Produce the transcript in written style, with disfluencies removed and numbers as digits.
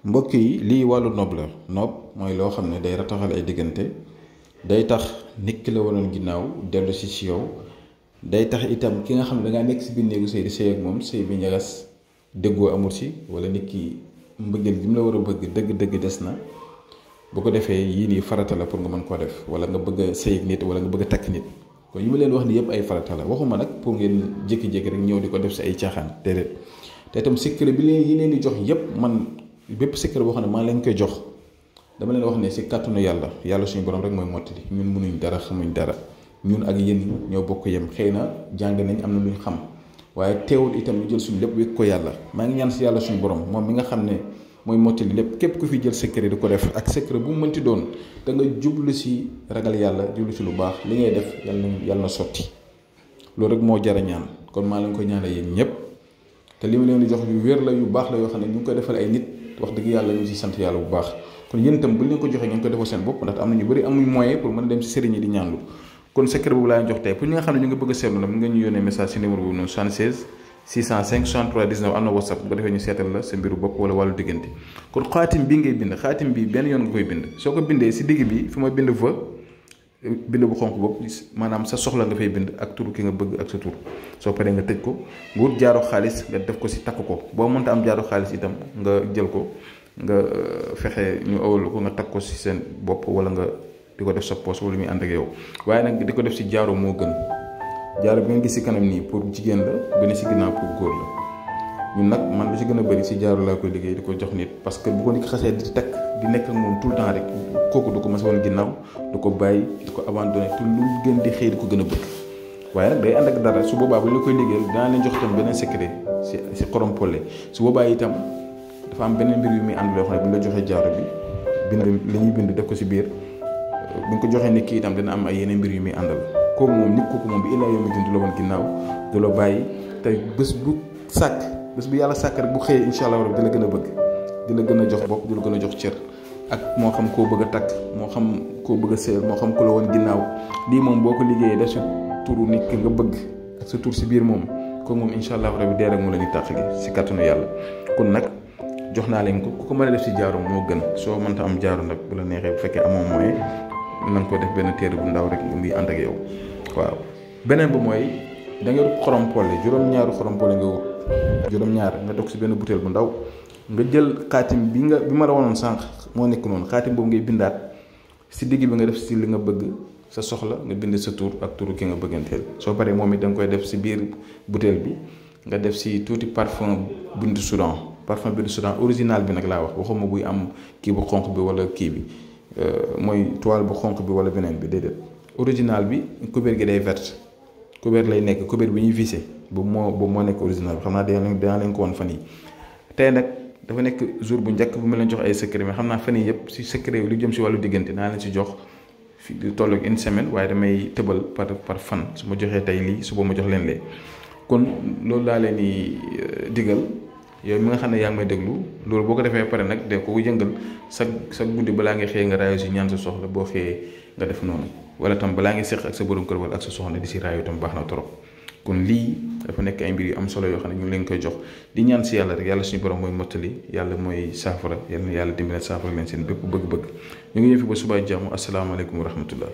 mbokk yi lii wàllu nopp la nopp mooy loo xam ne day rataxal ay diggante day tax nit ki la wanoon ginnaaw dellu si yow day tax itam ki nga xam ne dangaa nekk si biir néegu sëy di sëy ak moom sëy bi ñagas déggoo amul si wala nit ki mbëggeel bi mu la war a bëgg dëgg-dëgg des na bu ko defee yii nii farata la pour nga mën koo def wala nga bëgg a sëy ak nit wala nga bëgg a takk nit kon yi ma leen wax ni yëpp ay farata la waxuma nag pour ngeen jékki-jékki rek ñëw di ko def si ay caaxaan déedéet te itam secret bi leen yi leen di jox yëpp man bépp secret boo xam ne maa leen koy jox dama leen wax ne si kàttanu yàlla suñu borom rek mooy mottali ñun mënuñ dara xamuñ dara ñun ak yéen ñoo bokk yem xëy na jàng nañ am na luñ xam waaye teewul itam ñu jël suñu lépp wékk ko yàlla maa ngi ñaan si yàlla suñu borom moom mi nga xam ne mooy mottali lépp képp ku fi jël secret di ko def ak secret bu mu mënti doon da nga jublu si ragal yàlla jublu si lu baax li ngay def yàlla na sotti loolu rek moo jar a ñaan kon maa leen ko ñaanal yéen ñëpp te li ma leen di jox yu wér la yu baax la yoo xam ne ñu ngi koy defal ay nit wax dëgg yàlla ñu ci sant yàlla bu baax kon yéen itam bu leen ko joxee ngeen ko defal seen bopp ndax am na ñu bëri amuñ moyen pour mën a dem ci sëriñ yi di ñaanlu kon secret boobu laa jox tey pour ñi nga xam ne ñu ngi bëgg a seetlu nag nga ñu yónnee message ci numéro boobu noonu 76 605 63 19 am na whatsapp bu ko defee ñu seetal la sa mbiru bopp wala wàllu diggante kon xaatim bi ngay bind xaatim bi benn yoon nga koy bind soo ko bindee ci digg bi fi ma bind fa bind bu xonk boobu maanaam sa soxla nga fay bind ak turu ki nga bëgg ak sa tur soo paree nga tëj ko nga wut jaaro xaalis nga def ko ci takk ko boo mënta am jaaro xaalis itam nga jël ko nga fexe ñu awal ko nga takk ko ci seen bopp wala nga di ko def sa poos wala muy ànd ak yow waaye nag di ko def ci jaaro moo gën jaaro bi nga gis ci kanam nii pour jigéen la benn ci ginnaaw pour góor la ñun nag man lu ci gën a bëri ci jaaro laa koy liggéey di ko jox nit parce que bu ko nit xasee di takk di nekk ak moom tout le temps rek kooku du ko mas woon ginnaaw du ko bàyyi du ko abandonné te lu gën di xëy di ko gën a bëgg waaye nag day ànd ak dara su boobaa bu ñu la koy liggéeyal dinaa leen jox tam beneen secret ci xorom polle su boobaa itam dafa am beneen mbir yu muy ànd loo xam ne bu ñu la joxee jaaro bi bind li ñuy bind def ko ci biir bu ñu ko joxee nit ki itam dina am ay yeneen mbir yu muy àndal kooku moom nit kooku moom bi illaa yow mi dund la woon ginnaaw du la bàyyi te bés bu yàlla sàkk rek bu xëyee incha allah di la gën a bëgg di la gën a jox bopp di la gën a jox cër ak moo xam koo bëgg a takk moo xam koo bëgg a sëyal moo xam ku la woon ginnaaw lii moom boo ko liggéeyee def si turu nit ki nga bëgg ak sa tur si biir moom kooku moom incha allah rabi dee rek mu la ñu tàq gi si kàttanu yàlla kon nag jox naa leen ko ku ko mën a def si jaaro moo gën soo mënta am jaaro nag bu la neexee bu fekkee amoo moyen na nga ko def benn téere bu ndaw rek muy ànd ak yow waaw beneen bi mooy da nga wut xorom polle juróom-ñaari xorom polle nga wut juróom-ñaar nga dog si benn butéel bu ndaw nga jël xaatim bi ma la wanoon sànq moo nekk noonu xaatim boobu ngay bindaat si digg bi nga def si li nga bëgg sa soxla nga bind sa tur ak turu ki nga bëgganteel soo paree moom it da nga koy def si biir butéel bi nga def si tuuti parfum bintu Soudan original bi nag laa wax waxuma buy am kii bu xonq bi wala kii bi mooy toile bu xonq bi wala beneen bi déedéet original bi couvert gi day verte couvert lay nekk couvert bi ñuy vissé boobu moo nekk original bi xam naa dinaa leen ko woon fan yi tey nag dafa nekk jour bu njëkk bu ma leen jox ay secret mais xam naa fan yii yëpp si secret lu jëm si wàllu diggante naa leen si jox fi di toll ak une semaine waaye damay tëbal par fan su ma joxee tey lii suba ma jox leen lee kon loolu laa leen di digal yow mi nga xam ne yaa ngi may déglu loolu boo ko defee pare nag de ko yëngal sa guddi balaa nga xëyee nga raayu si ñaan sa soxla boo xëyee nga def noonu wala tam balaa nga séq ak sa borom kër wala ak sa soxna di si raayu tam baax na trop kon lii dafa nekk ay mbir yu am solo yoo xam ne ñu ngi leen koy jox di ñaan si yàlla rek yàlla suñu borom mooy mottali yàlla mooy saafara yàlla dimbale saafara leen seen bépp bëgg-bëgg ñu ngi ñëw fi ba subaa jàmm asalaamaaleykum wa rahmatullah